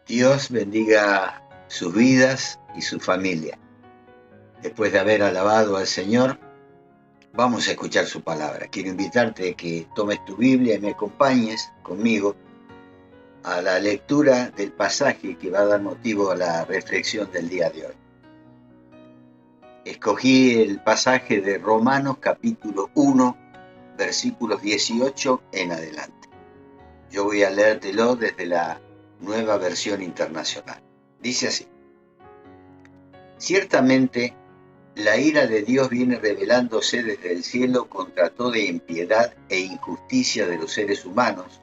Dios bendiga sus vidas y su familia. Después de haber alabado al Señor, vamos a escuchar su palabra. Quiero invitarte a que tomes tu Biblia y me acompañes conmigo a la lectura del pasaje que va a dar motivo a la reflexión del día de hoy. Escogí el pasaje de Romanos capítulo 1, versículos 18 en adelante. Yo voy a leértelo desde la Nueva Versión Internacional. Dice así: Ciertamente, la ira de Dios viene revelándose desde el cielo contra toda impiedad e injusticia de los seres humanos,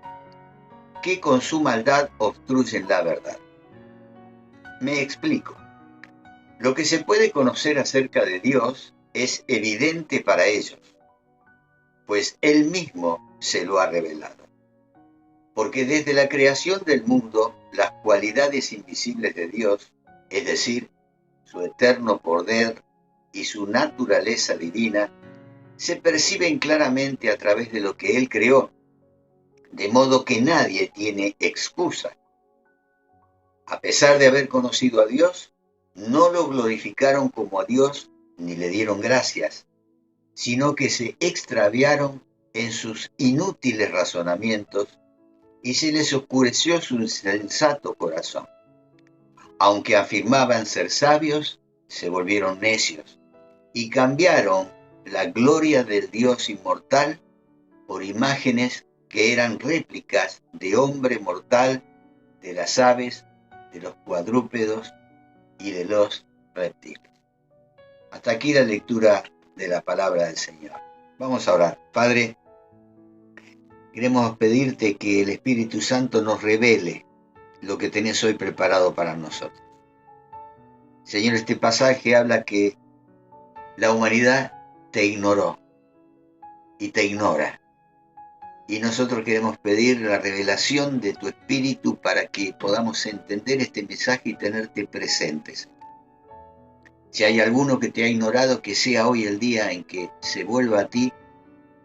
que con su maldad obstruyen la verdad. Me explico. Lo que se puede conocer acerca de Dios es evidente para ellos, pues Él mismo se lo ha revelado. Porque desde la creación del mundo, las cualidades invisibles de Dios, es decir, su eterno poder y su naturaleza divina, se perciben claramente a través de lo que Él creó, de modo que nadie tiene excusa. A pesar de haber conocido a Dios, no lo glorificaron como a Dios ni le dieron gracias, sino que se extraviaron en sus inútiles razonamientos y se les oscureció su insensato corazón. Aunque afirmaban ser sabios, se volvieron necios y cambiaron la gloria del Dios inmortal por imágenes que eran réplicas de hombre mortal, de las aves, de los cuadrúpedos y de los reptiles. Hasta aquí la lectura de la palabra del Señor. Vamos a orar. Padre, queremos pedirte que el Espíritu Santo nos revele lo que tenés hoy preparado para nosotros. Señor, este pasaje habla que la humanidad te ignoró y te ignora. Y nosotros queremos pedir la revelación de tu Espíritu para que podamos entender este mensaje y tenerte presentes. Si hay alguno que te ha ignorado, que sea hoy el día en que se vuelva a ti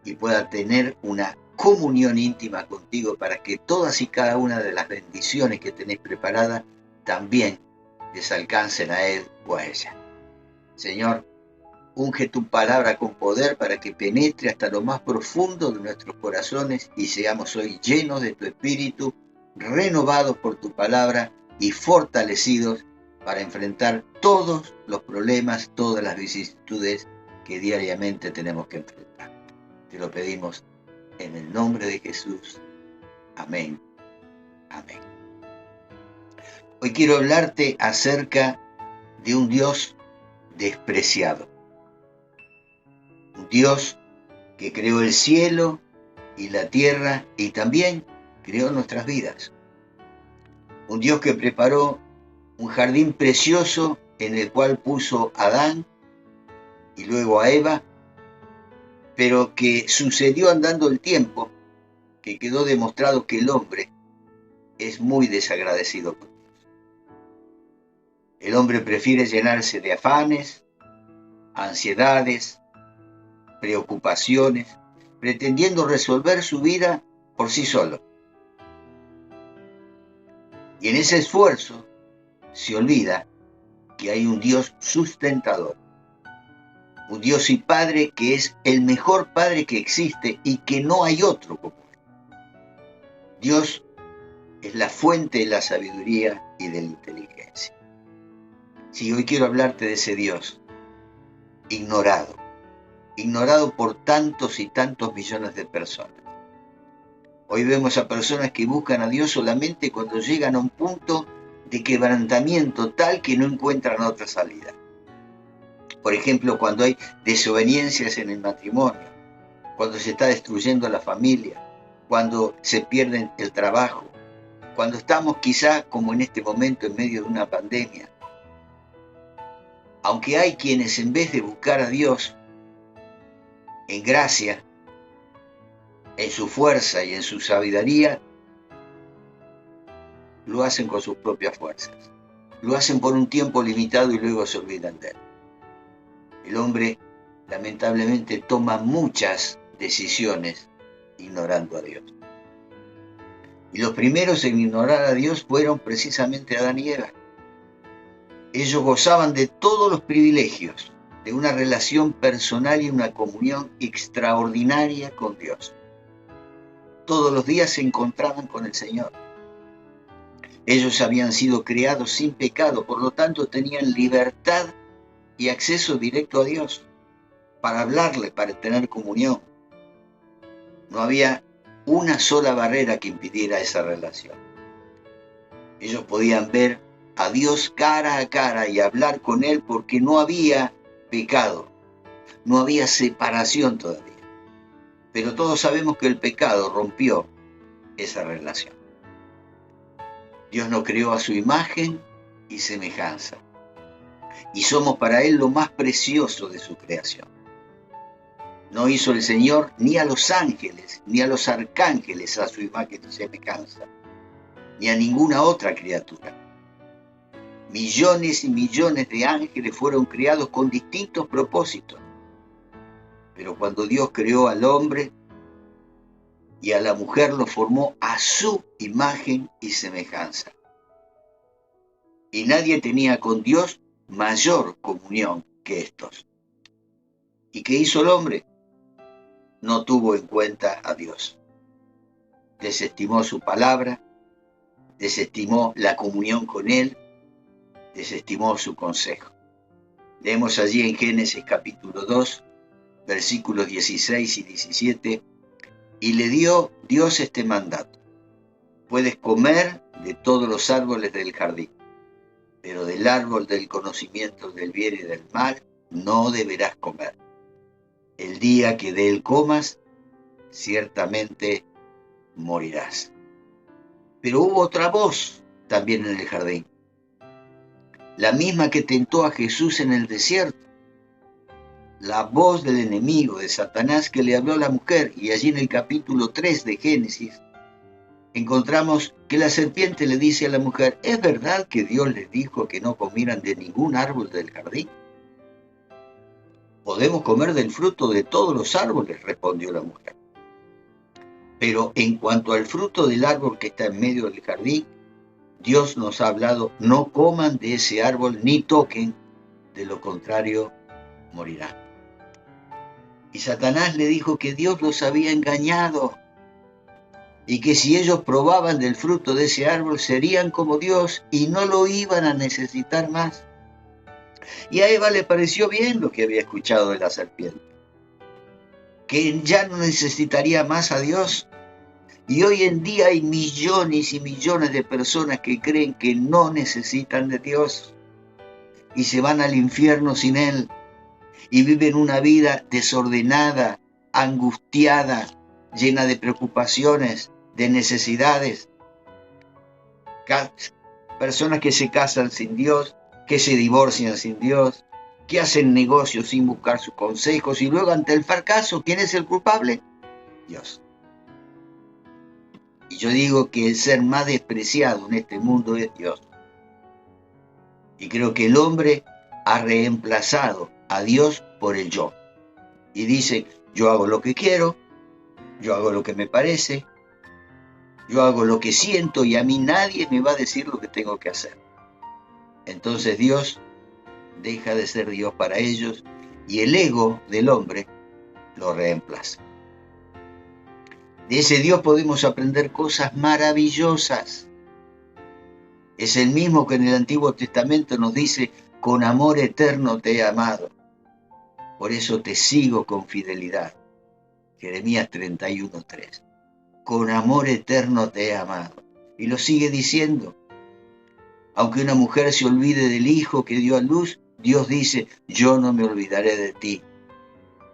y pueda tener una comunión íntima contigo para que todas y cada una de las bendiciones que tenés preparadas también les alcancen a él o a ella. Señor, unge tu palabra con poder para que penetre hasta lo más profundo de nuestros corazones y seamos hoy llenos de tu Espíritu, renovados por tu palabra y fortalecidos para enfrentar todos los problemas, todas las vicisitudes que diariamente tenemos que enfrentar. Te lo pedimos en el nombre de Jesús. Amén. Amén. Hoy quiero hablarte acerca de un Dios despreciado. Un Dios que creó el cielo y la tierra y también creó nuestras vidas. Un Dios que preparó un jardín precioso en el cual puso a Adán y luego a Eva, pero que sucedió andando el tiempo, que quedó demostrado que el hombre es muy desagradecido con Dios. El hombre prefiere llenarse de afanes, ansiedades, preocupaciones, pretendiendo resolver su vida por sí solo. Y en ese esfuerzo se olvida que hay un Dios sustentador, un Dios y Padre que es el mejor Padre que existe y que no hay otro como él. Dios es la fuente de la sabiduría y de la inteligencia. Sí, hoy quiero hablarte de ese Dios ignorado por tantos y tantos millones de personas. Hoy vemos a personas que buscan a Dios solamente cuando llegan a un punto de quebrantamiento tal que no encuentran otra salida. Por ejemplo, cuando hay desobediencias en el matrimonio, cuando se está destruyendo la familia, cuando se pierde el trabajo, cuando estamos quizá como en este momento en medio de una pandemia. Aunque hay quienes en vez de buscar a Dios en gracia, en su fuerza y en su sabiduría, lo hacen con sus propias fuerzas. Lo hacen por un tiempo limitado y luego se olvidan de él. El hombre, lamentablemente, toma muchas decisiones ignorando a Dios. Y los primeros en ignorar a Dios fueron precisamente Adán y Eva. Ellos gozaban de todos los privilegios, de una relación personal y una comunión extraordinaria con Dios. Todos los días se encontraban con el Señor. Ellos habían sido creados sin pecado, por lo tanto tenían libertad y acceso directo a Dios para hablarle, para tener comunión. No había una sola barrera que impidiera esa relación. Ellos podían ver a Dios cara a cara y hablar con Él porque no había pecado, no había separación todavía. Pero todos sabemos que el pecado rompió esa relación. Dios nos creó a su imagen y semejanza, y somos para Él lo más precioso de su creación. No hizo el Señor ni a los ángeles, ni a los arcángeles a su imagen y semejanza, ni a ninguna otra criatura. Millones y millones de ángeles fueron creados con distintos propósitos. Pero cuando Dios creó al hombre y a la mujer, lo formó a su imagen y semejanza. Y nadie tenía con Dios mayor comunión que estos. ¿Y qué hizo el hombre? No tuvo en cuenta a Dios. Desestimó su palabra, desestimó la comunión con Él, desestimó su consejo. Leemos allí en Génesis capítulo 2, versículos 16 y 17, y le dio Dios este mandato: puedes comer de todos los árboles del jardín, pero del árbol del conocimiento del bien y del mal no deberás comer. El día que de él comas, ciertamente morirás. Pero hubo otra voz también en el jardín, la misma que tentó a Jesús en el desierto, la voz del enemigo, de Satanás, que le habló a la mujer. Y allí en el capítulo 3 de Génesis encontramos que la serpiente le dice a la mujer: ¿es verdad que Dios les dijo que no comieran de ningún árbol del jardín? Podemos comer del fruto de todos los árboles, respondió la mujer. Pero en cuanto al fruto del árbol que está en medio del jardín, Dios nos ha hablado: no coman de ese árbol ni toquen, de lo contrario morirán. Y Satanás le dijo que Dios los había engañado y que si ellos probaban del fruto de ese árbol serían como Dios y no lo iban a necesitar más. Y a Eva le pareció bien lo que había escuchado de la serpiente, que ya no necesitaría más a Dios. Y hoy en día hay millones y millones de personas que creen que no necesitan de Dios y se van al infierno sin Él y viven una vida desordenada, angustiada, llena de preocupaciones, de necesidades. Personas que se casan sin Dios, que se divorcian sin Dios, que hacen negocios sin buscar sus consejos y luego ante el fracaso, ¿quién es el culpable? Dios. Y yo digo que el ser más despreciado en este mundo es Dios. Y creo que el hombre ha reemplazado a Dios por el yo. Y dice: yo hago lo que quiero, yo hago lo que me parece, yo hago lo que siento y a mí nadie me va a decir lo que tengo que hacer. Entonces Dios deja de ser Dios para ellos y el ego del hombre lo reemplaza. De ese Dios podemos aprender cosas maravillosas. Es el mismo que en el Antiguo Testamento nos dice: con amor eterno te he amado, por eso te sigo con fidelidad. Jeremías 31:3. Con amor eterno te he amado. Y lo sigue diciendo. Aunque una mujer se olvide del hijo que dio a luz, Dios dice: yo no me olvidaré de ti.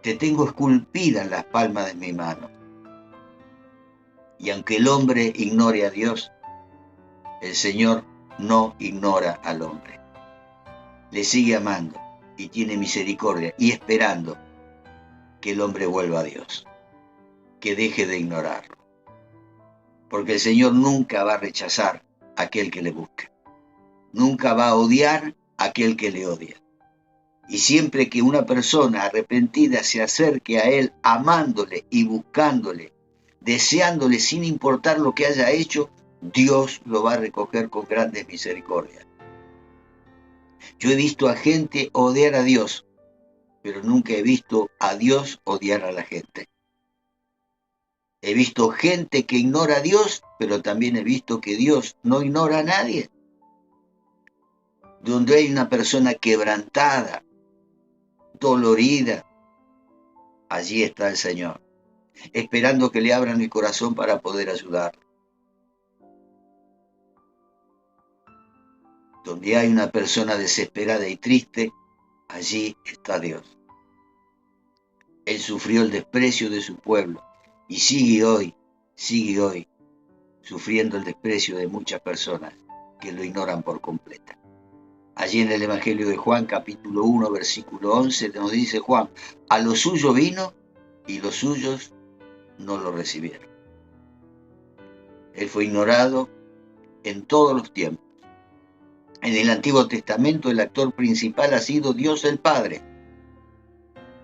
Te tengo esculpida en las palmas de mi mano. Y aunque el hombre ignore a Dios, el Señor no ignora al hombre. Le sigue amando y tiene misericordia y esperando que el hombre vuelva a Dios, que deje de ignorarlo. Porque el Señor nunca va a rechazar a aquel que le busca. Nunca va a odiar a aquel que le odia. Y siempre que una persona arrepentida se acerque a Él amándole y buscándole deseándole sin importar lo que haya hecho, Dios lo va a recoger con grandes misericordias. Yo he visto a gente odiar a Dios, pero nunca he visto a Dios odiar a la gente. He visto gente que ignora a Dios, pero también he visto que Dios no ignora a nadie. Donde hay una persona quebrantada, dolorida, allí está el Señor, esperando que le abran el corazón para poder ayudarlo. Donde hay una persona desesperada y triste, allí está Dios. Él sufrió el desprecio de su pueblo y sigue hoy, sufriendo el desprecio de muchas personas que lo ignoran por completo. Allí en el Evangelio de Juan, capítulo 1, versículo 11, nos dice Juan, a los suyos vino y los suyos no lo recibieron. Él fue ignorado en todos los tiempos. En el Antiguo Testamento el actor principal ha sido Dios el Padre.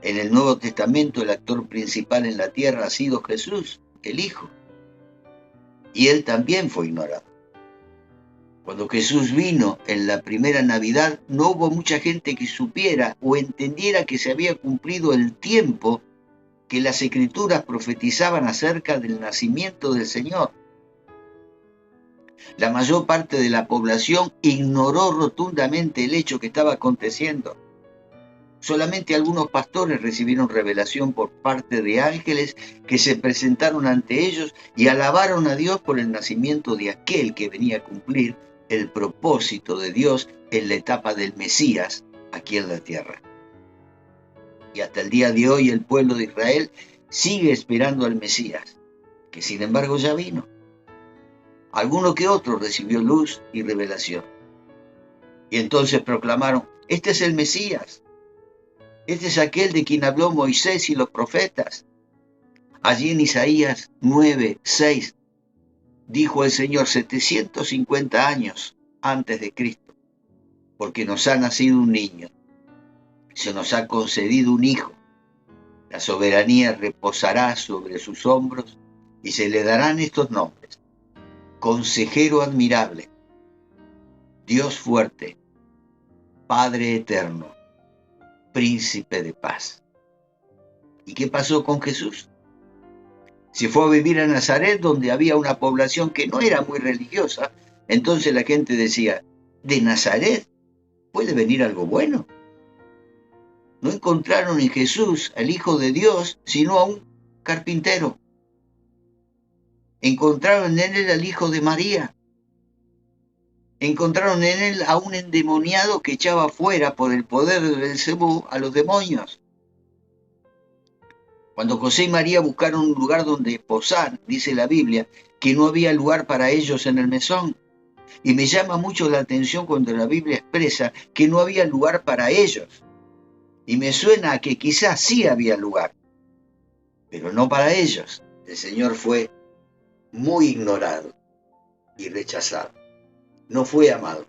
En el Nuevo Testamento el actor principal en la tierra ha sido Jesús, el Hijo. Y Él también fue ignorado. Cuando Jesús vino en la primera Navidad, no hubo mucha gente que supiera o entendiera que se había cumplido el tiempo que las Escrituras profetizaban acerca del nacimiento del Señor. La mayor parte de la población ignoró rotundamente el hecho que estaba aconteciendo. Solamente algunos pastores recibieron revelación por parte de ángeles que se presentaron ante ellos y alabaron a Dios por el nacimiento de aquel que venía a cumplir el propósito de Dios en la etapa del Mesías aquí en la tierra. Y hasta el día de hoy el pueblo de Israel sigue esperando al Mesías, que sin embargo ya vino. Alguno que otro recibió luz y revelación. Y entonces proclamaron, este es el Mesías. Este es aquel de quien habló Moisés y los profetas. Allí en Isaías 9:6 dijo el Señor 750 años antes de Cristo, porque nos ha nacido un niño, se nos ha concedido un hijo, la soberanía reposará sobre sus hombros y se le darán estos nombres: Consejero admirable, Dios fuerte, Padre eterno, Príncipe de paz. ¿Y qué pasó con Jesús? Se fue a vivir a Nazaret, donde había una población que no era muy religiosa. Entonces la gente decía, ¿de Nazaret puede venir algo bueno? No encontraron en Jesús al Hijo de Dios, sino a un carpintero. Encontraron en él al hijo de María. Encontraron en él a un endemoniado que echaba fuera por el poder de Beelzebú a los demonios. Cuando José y María buscaron un lugar donde posar, dice la Biblia, que no había lugar para ellos en el mesón. Y me llama mucho la atención cuando la Biblia expresa que no había lugar para ellos. Y me suena a que quizás sí había lugar, pero no para ellos. El Señor fue muy ignorado y rechazado. No fue amado.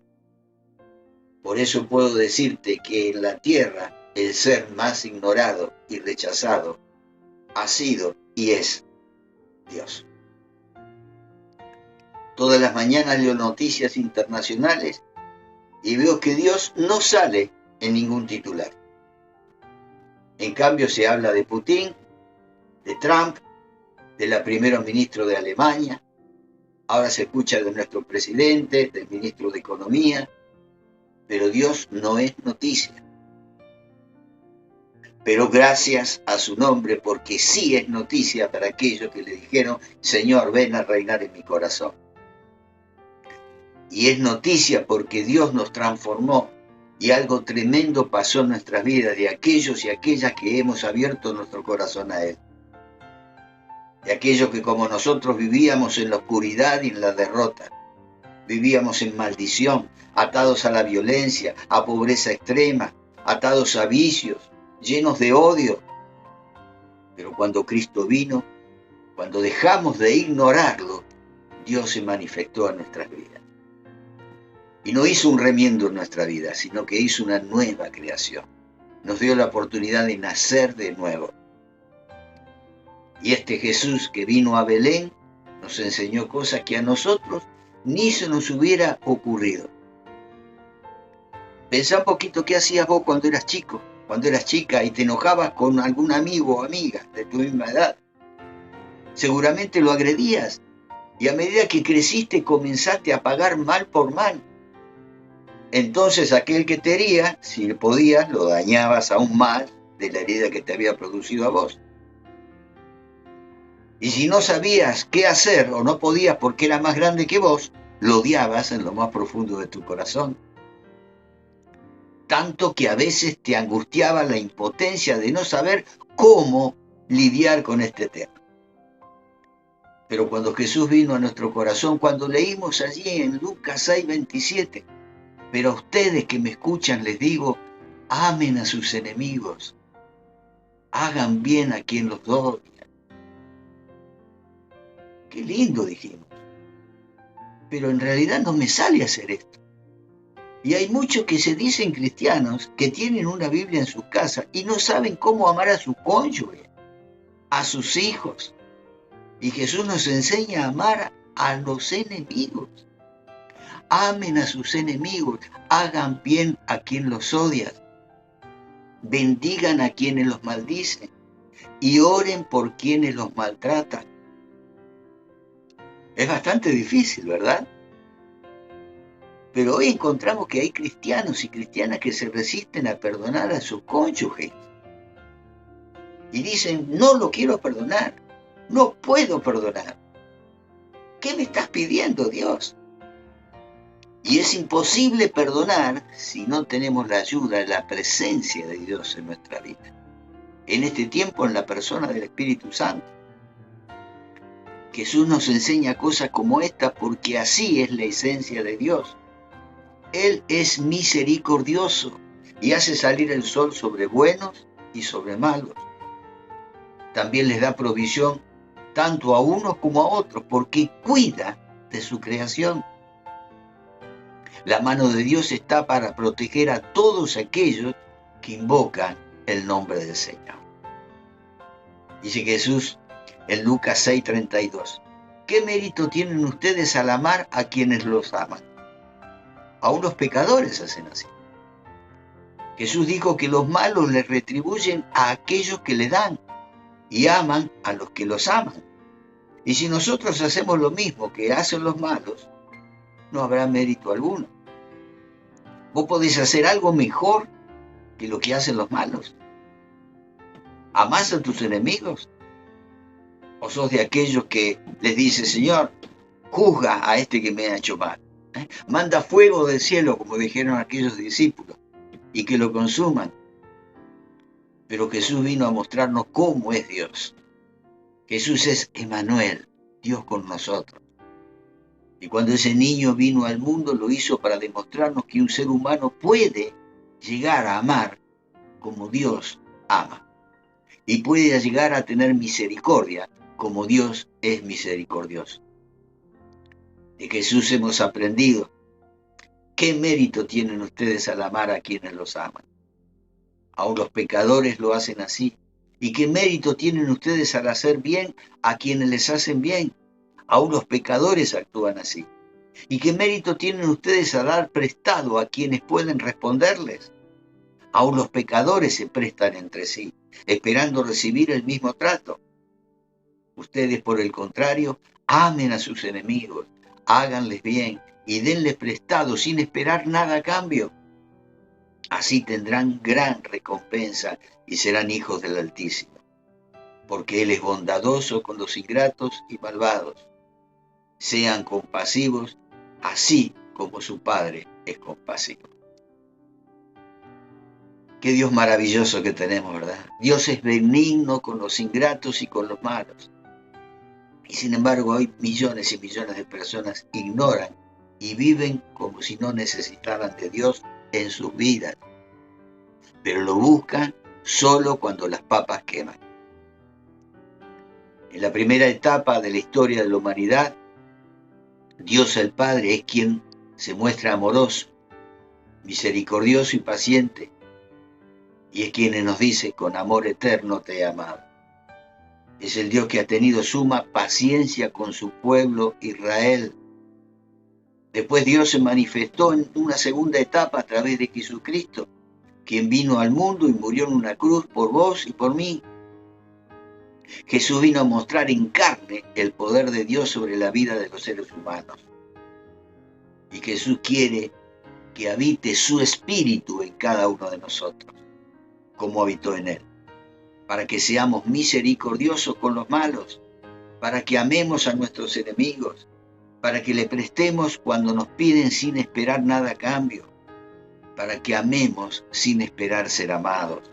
Por eso puedo decirte que en la tierra el ser más ignorado y rechazado ha sido y es Dios. Todas las mañanas leo noticias internacionales y veo que Dios no sale en ningún titular. En cambio se habla de Putin, de Trump, de la primera ministra de Alemania, ahora se escucha de nuestro presidente, del ministro de Economía, pero Dios no es noticia. Pero gracias a su nombre, porque sí es noticia para aquellos que le dijeron, Señor, ven a reinar en mi corazón. Y es noticia porque Dios nos transformó y algo tremendo pasó en nuestras vidas de aquellos y aquellas que hemos abierto nuestro corazón a Él. De aquellos que como nosotros vivíamos en la oscuridad y en la derrota, vivíamos en maldición, atados a la violencia, a pobreza extrema, atados a vicios, llenos de odio. Pero cuando Cristo vino, cuando dejamos de ignorarlo, Dios se manifestó en nuestras vidas. Y no hizo un remiendo en nuestra vida, sino que hizo una nueva creación. Nos dio la oportunidad de nacer de nuevo. Y este Jesús que vino a Belén nos enseñó cosas que a nosotros ni se nos hubiera ocurrido. Pensá un poquito qué hacías vos cuando eras chico, cuando eras chica y te enojabas con algún amigo o amiga de tu misma edad. Seguramente lo agredías y a medida que creciste comenzaste a pagar mal por mal. Entonces aquel que te hería, si podías, lo dañabas aún más de la herida que te había producido a vos. Y si no sabías qué hacer o no podías porque era más grande que vos, lo odiabas en lo más profundo de tu corazón. Tanto que a veces te angustiaba la impotencia de no saber cómo lidiar con este tema. Pero cuando Jesús vino a nuestro corazón, cuando leímos allí en Lucas 6:27, pero a ustedes que me escuchan les digo, amen a sus enemigos, hagan bien a quien los odia. Qué lindo dijimos, pero en realidad no me sale hacer esto. Y hay muchos que se dicen cristianos que tienen una Biblia en sus casas y no saben cómo amar a su cónyuge, a sus hijos. Y Jesús nos enseña a amar a los enemigos. Amen a sus enemigos, hagan bien a quien los odia, bendigan a quienes los maldicen y oren por quienes los maltratan. Es bastante difícil, ¿verdad? Pero hoy encontramos que hay cristianos y cristianas que se resisten a perdonar a sus cónyuges. Y dicen, no lo quiero perdonar, no puedo perdonar. ¿Qué me estás pidiendo, Dios? Y es imposible perdonar si no tenemos la ayuda, la presencia de Dios en nuestra vida. En este tiempo, en la persona del Espíritu Santo. Jesús nos enseña cosas como esta porque así es la esencia de Dios. Él es misericordioso y hace salir el sol sobre buenos y sobre malos. También les da provisión tanto a unos como a otros porque cuida de su creación. La mano de Dios está para proteger a todos aquellos que invocan el nombre del Señor. Dice Jesús en Lucas 6:32, ¿qué mérito tienen ustedes al amar a quienes los aman? Aún los pecadores hacen así. Jesús dijo que los malos les retribuyen a aquellos que le dan y aman a los que los aman. Y si nosotros hacemos lo mismo que hacen los malos, no habrá mérito alguno. ¿Vos podés hacer algo mejor que lo que hacen los malos? ¿Amás a tus enemigos? ¿O sos de aquellos que les dice, Señor, juzga a este que me ha hecho mal? Manda fuego del cielo, como dijeron aquellos discípulos, y que lo consuman. Pero Jesús vino a mostrarnos cómo es Dios. Jesús es Emmanuel, Dios con nosotros. Y cuando ese niño vino al mundo, lo hizo para demostrarnos que un ser humano puede llegar a amar como Dios ama. Y puede llegar a tener misericordia como Dios es misericordioso. De Jesús hemos aprendido qué mérito tienen ustedes al amar a quienes los aman. Aún los pecadores lo hacen así. ¿Y qué mérito tienen ustedes al hacer bien a quienes les hacen bien? Aún los pecadores actúan así. ¿Y qué mérito tienen ustedes a dar prestado a quienes pueden responderles? Aún los pecadores se prestan entre sí, esperando recibir el mismo trato. Ustedes, por el contrario, amen a sus enemigos, háganles bien y denles prestado sin esperar nada a cambio. Así tendrán gran recompensa y serán hijos del Altísimo, porque Él es bondadoso con los ingratos y malvados. Sean compasivos, así como su Padre es compasivo. Qué Dios maravilloso que tenemos, ¿verdad? Dios es benigno con los ingratos y con los malos. Y sin embargo, hoy millones y millones de personas ignoran y viven como si no necesitaran de Dios en sus vidas. Pero lo buscan solo cuando las papas queman. En la primera etapa de la historia de la humanidad, Dios el Padre es quien se muestra amoroso, misericordioso y paciente, y es quien nos dice, con amor eterno te he amado. Es el Dios que ha tenido suma paciencia con su pueblo Israel. Después Dios se manifestó en una segunda etapa a través de Jesucristo, quien vino al mundo y murió en una cruz por vos y por mí. Jesús vino a mostrar en carne el poder de Dios sobre la vida de los seres humanos. Y Jesús quiere que habite su espíritu en cada uno de nosotros, como habitó en él, para que seamos misericordiosos con los malos, para que amemos a nuestros enemigos, para que le prestemos cuando nos piden sin esperar nada a cambio, para que amemos sin esperar ser amados,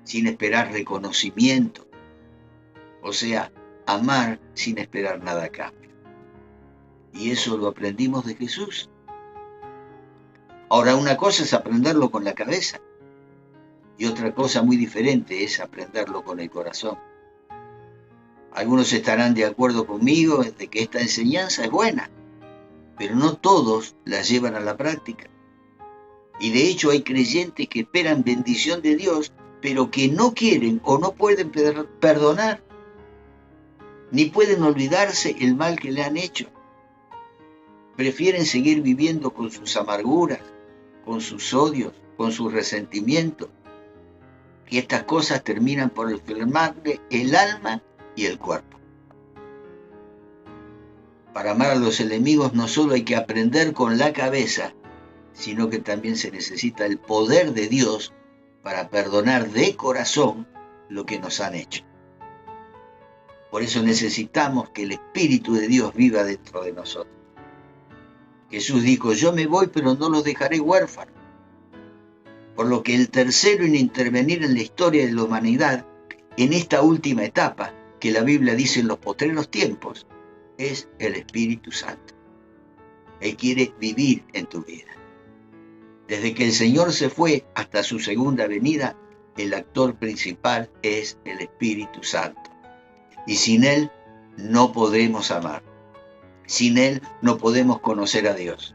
sin esperar reconocimiento, o sea, amar sin esperar nada a cambio. Y eso lo aprendimos de Jesús. Ahora, una cosa es aprenderlo con la cabeza y otra cosa muy diferente es aprenderlo con el corazón. Algunos estarán de acuerdo conmigo de que esta enseñanza es buena, pero no todos la llevan a la práctica. Y de hecho hay creyentes que esperan bendición de Dios, pero que no quieren o no pueden perdonar, ni pueden olvidarse el mal que le han hecho. Prefieren seguir viviendo con sus amarguras, con sus odios, con sus resentimientos. Y estas cosas terminan por enfermarle el alma y el cuerpo. Para amar a los enemigos no solo hay que aprender con la cabeza, sino que también se necesita el poder de Dios para perdonar de corazón lo que nos han hecho. Por eso necesitamos que el Espíritu de Dios viva dentro de nosotros. Jesús dijo, yo me voy, pero no los dejaré huérfanos. Por lo que el tercero en intervenir en la historia de la humanidad, en esta última etapa, que la Biblia dice en los postreros tiempos, es el Espíritu Santo. Él quiere vivir en tu vida. Desde que el Señor se fue hasta su segunda venida, el actor principal es el Espíritu Santo. Y sin Él no podremos amar. Sin Él no podemos conocer a Dios.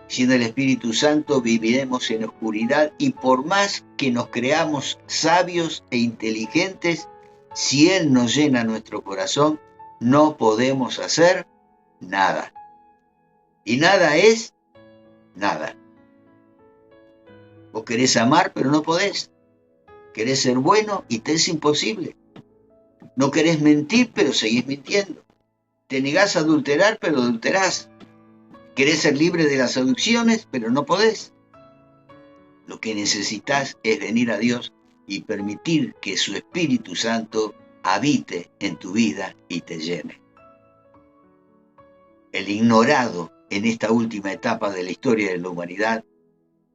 Sin el Espíritu Santo viviremos en oscuridad y por más que nos creamos sabios e inteligentes, si Él no llena nuestro corazón, no podemos hacer nada. Y nada es nada. Vos querés amar, pero no podés. Querés ser bueno y te es imposible. No querés mentir, pero seguís mintiendo. Te negás a adulterar, pero adulterás. Querés ser libre de las adicciones, pero no podés. Lo que necesitas es venir a Dios y permitir que su Espíritu Santo habite en tu vida y te llene. El ignorado en esta última etapa de la historia de la humanidad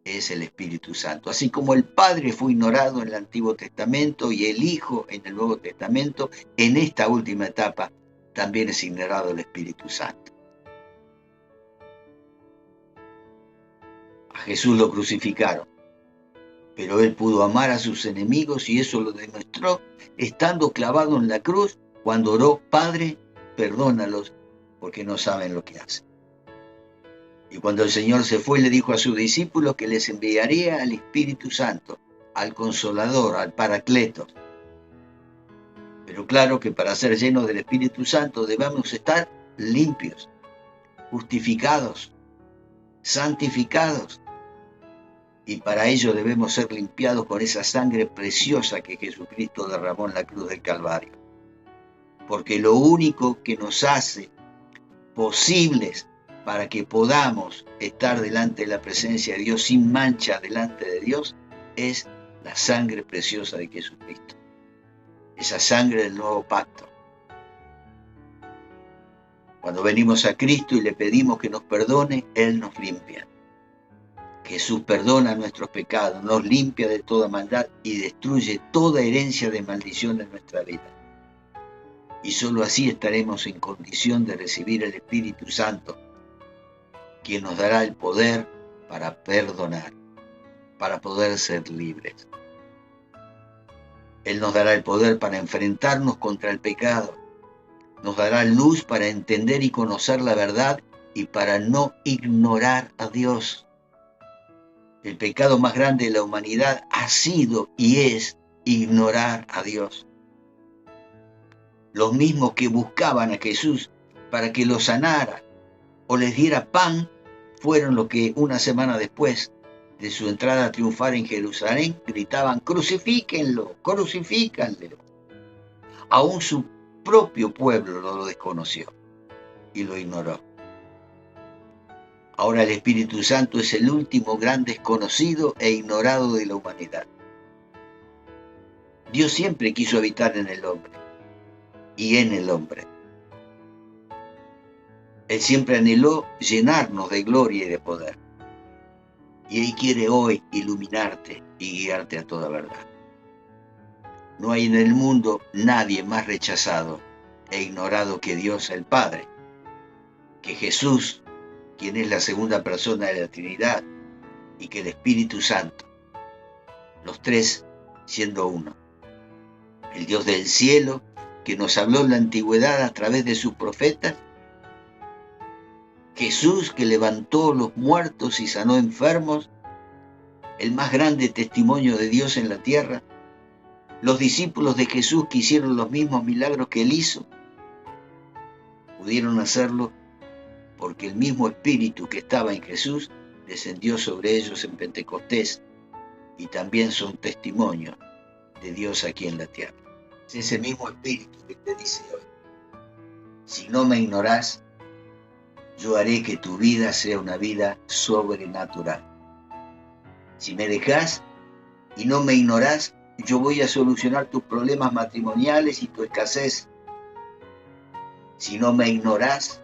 es el Espíritu Santo. Así como el Padre fue ignorado en el Antiguo Testamento y el Hijo en el Nuevo Testamento, en esta última etapa también es ignorado el Espíritu Santo. A Jesús lo crucificaron, pero Él pudo amar a sus enemigos y eso lo demostró estando clavado en la cruz cuando oró, Padre, perdónalos porque no saben lo que hacen. Y cuando el Señor se fue, le dijo a sus discípulos que les enviaría al Espíritu Santo, al Consolador, al Paracleto. Pero claro que para ser llenos del Espíritu Santo debemos estar limpios, justificados, santificados. Y para ello debemos ser limpiados con esa sangre preciosa que Jesucristo derramó en la cruz del Calvario. Porque lo único que nos hace posibles para que podamos estar delante de la presencia de Dios sin mancha delante de Dios es la sangre preciosa de Jesucristo. Esa sangre del nuevo pacto. Cuando venimos a Cristo y le pedimos que nos perdone, Él nos limpia. Jesús perdona nuestros pecados, nos limpia de toda maldad y destruye toda herencia de maldición en nuestra vida. Y solo así estaremos en condición de recibir el Espíritu Santo, quien nos dará el poder para perdonar, para poder ser libres. Él nos dará el poder para enfrentarnos contra el pecado, nos dará luz para entender y conocer la verdad y para no ignorar a Dios. El pecado más grande de la humanidad ha sido y es ignorar a Dios. Los mismos que buscaban a Jesús para que los sanara o les diera pan, fueron los que una semana después de su entrada triunfal en Jerusalén gritaban: crucifíquenlo, crucifícanlo. Aún su propio pueblo lo desconoció y lo ignoró. Ahora el Espíritu Santo es el último gran desconocido e ignorado de la humanidad. Dios siempre quiso habitar en el hombre y en el hombre. Él siempre anheló llenarnos de gloria y de poder. Y Él quiere hoy iluminarte y guiarte a toda verdad. No hay en el mundo nadie más rechazado e ignorado que Dios el Padre, que Jesús, quien es la segunda persona de la Trinidad, y que el Espíritu Santo, los tres siendo uno. El Dios del cielo, que nos habló en la antigüedad a través de sus profetas, Jesús, que levantó los muertos y sanó enfermos, el más grande testimonio de Dios en la tierra, los discípulos de Jesús que hicieron los mismos milagros que Él hizo, pudieron hacerlo porque el mismo Espíritu que estaba en Jesús descendió sobre ellos en Pentecostés, y también son testimonio de Dios aquí en la tierra. Es ese mismo Espíritu que te dice hoy: si no me ignorás, yo haré que tu vida sea una vida sobrenatural. Si me dejás y no me ignorás, yo voy a solucionar tus problemas matrimoniales y tu escasez. Si no me ignorás,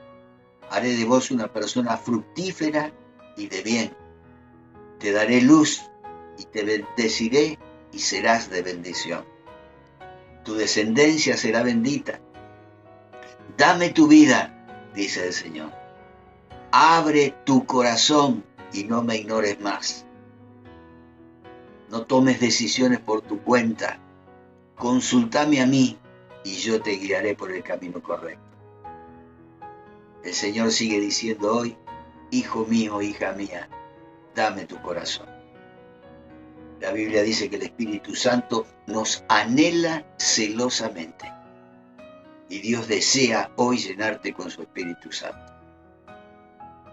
haré de vos una persona fructífera y de bien. Te daré luz y te bendeciré y serás de bendición. Tu descendencia será bendita. Dame tu vida, dice el Señor. Abre tu corazón y no me ignores más. No tomes decisiones por tu cuenta. Consúltame a mí y yo te guiaré por el camino correcto. El Señor sigue diciendo hoy: hijo mío, hija mía, dame tu corazón. La Biblia dice que el Espíritu Santo nos anhela celosamente. Y Dios desea hoy llenarte con su Espíritu Santo.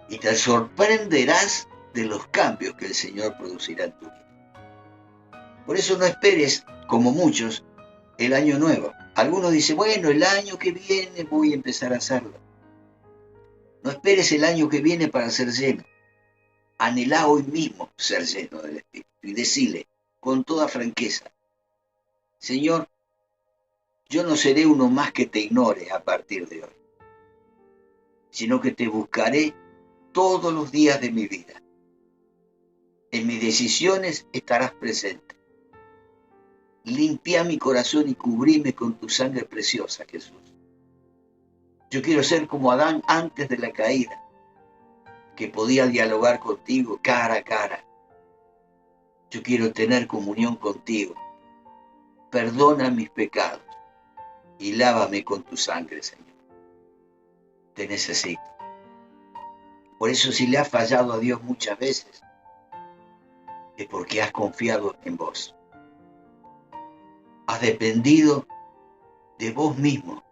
Y te sorprenderás de los cambios que el Señor producirá en tu vida. Por eso no esperes, como muchos, el año nuevo. Algunos dicen: bueno, el año que viene voy a empezar a hacerlo. No esperes el año que viene para ser lleno. Anhelá hoy mismo ser lleno del Espíritu y decile con toda franqueza: Señor, yo no seré uno más que te ignore a partir de hoy, sino que te buscaré todos los días de mi vida. En mis decisiones estarás presente. Limpia mi corazón y cubrime con tu sangre preciosa, Jesús. Yo quiero ser como Adán antes de la caída, que podía dialogar contigo cara a cara. Yo quiero tener comunión contigo. Perdona mis pecados y lávame con tu sangre, Señor. Te necesito. Por eso, si le has fallado a Dios muchas veces, es porque has confiado en vos. Has dependido de vos mismo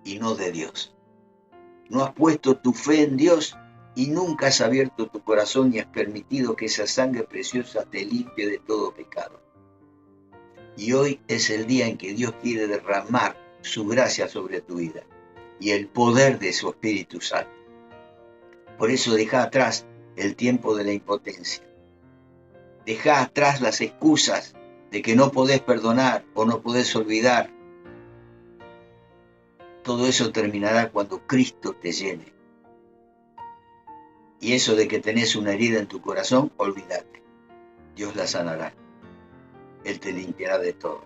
y no de Dios. No has puesto tu fe en Dios y nunca has abierto tu corazón y has permitido que esa sangre preciosa te limpie de todo pecado. Y hoy es el día en que Dios quiere derramar su gracia sobre tu vida y el poder de su Espíritu Santo. Por eso deja atrás el tiempo de la impotencia. Deja atrás las excusas de que no podés perdonar o no podés olvidar. Todo eso terminará cuando Cristo te llene. Y eso de que tenés una herida en tu corazón, olvídate. Dios la sanará. Él te limpiará de todo.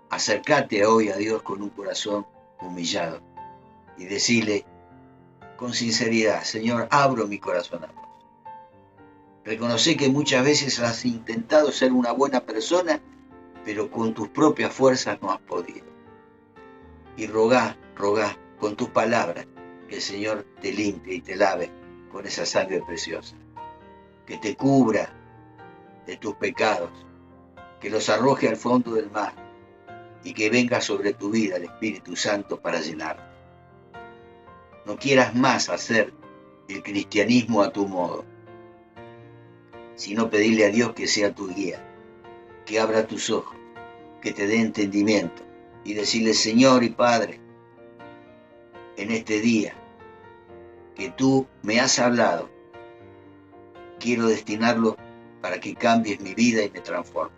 Acércate hoy a Dios con un corazón humillado y decile con sinceridad: Señor, abro mi corazón a vos. Reconocí que muchas veces has intentado ser una buena persona, pero con tus propias fuerzas no has podido. Y rogá con tus palabras que el Señor te limpie y te lave con esa sangre preciosa, que te cubra de tus pecados, que los arroje al fondo del mar y que venga sobre tu vida el Espíritu Santo para llenarte. No quieras más hacer el cristianismo a tu modo, sino pedirle a Dios que sea tu guía, que abra tus ojos, que te dé entendimiento y decirle: Señor y Padre, en este día que tú me has hablado, quiero destinarlo para que cambies mi vida y me transformes.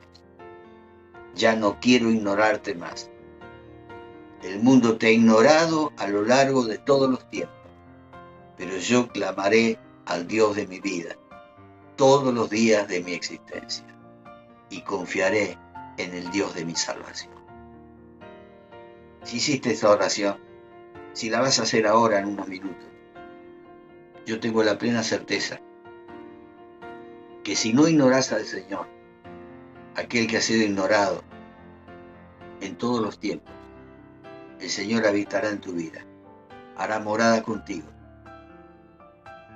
Ya no quiero ignorarte más. El mundo te ha ignorado a lo largo de todos los tiempos, pero yo clamaré al Dios de mi vida todos los días de mi existencia y confiaré en el Dios de mi salvación. Si hiciste esta oración, si la vas a hacer ahora en unos minutos, yo tengo la plena certeza que si no ignorás al Señor, aquel que ha sido ignorado en todos los tiempos, el Señor habitará en tu vida, hará morada contigo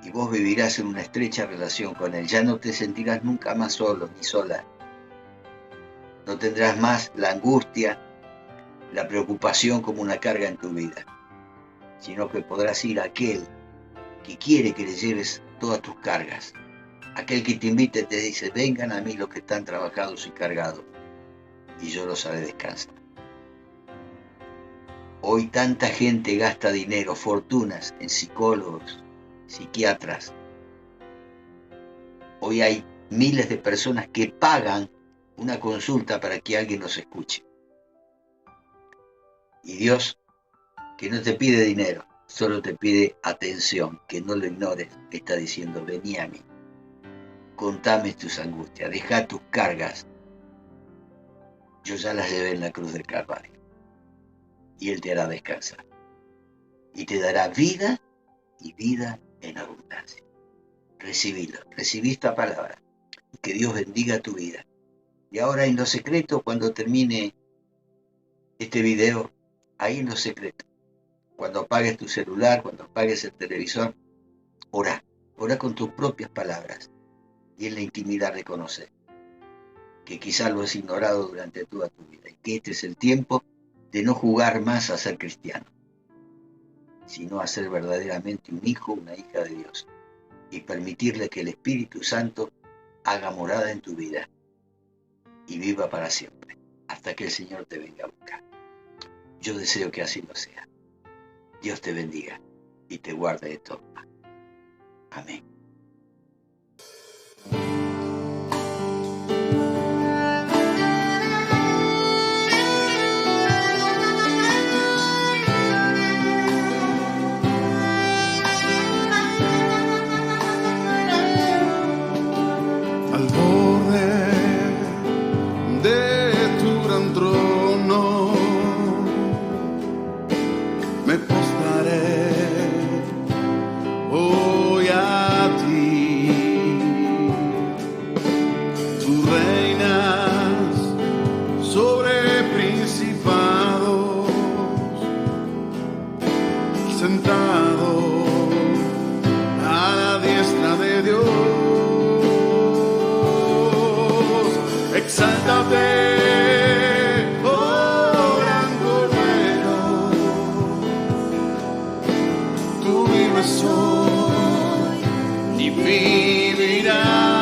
y vos vivirás en una estrecha relación con Él. Ya no te sentirás nunca más solo ni sola. No tendrás más la angustia, la preocupación como una carga en tu vida, sino que podrás ir a aquel que quiere que le lleves todas tus cargas, aquel que te invita y te dice: vengan a mí los que están trabajados y cargados, y yo los haré descansar. Hoy tanta gente gasta dinero, fortunas, en psicólogos, psiquiatras. Hoy hay miles de personas que pagan una consulta para que alguien los escuche. Y Dios, que no te pide dinero, solo te pide atención, que no lo ignores, te está diciendo: vení a mí, contame tus angustias, deja tus cargas. Yo ya las llevé en la cruz del Calvario. Y Él te hará descansar. Y te dará vida y vida en abundancia. Recibilo, recibí esta palabra. Que Dios bendiga tu vida. Y ahora en lo secreto, cuando termine este video, ahí en lo secreto, cuando apagues tu celular, cuando apagues el televisor, ora con tus propias palabras. Y en la intimidad reconocer que quizás lo has ignorado durante toda tu vida. Y que este es el tiempo de no jugar más a ser cristiano, sino a ser verdaderamente un hijo, una hija de Dios, y permitirle que el Espíritu Santo haga morada en tu vida y viva para siempre, hasta que el Señor te venga a buscar. Yo deseo que así lo sea. Dios te bendiga y te guarde de todo mal. Amén. Al borde de tu gran trono me postraré hoy a ti. Tú reinas sobre principados, sentado a la diestra de Dios. Exáltate, oh gran Cordero, tú vives hoy y vivirás.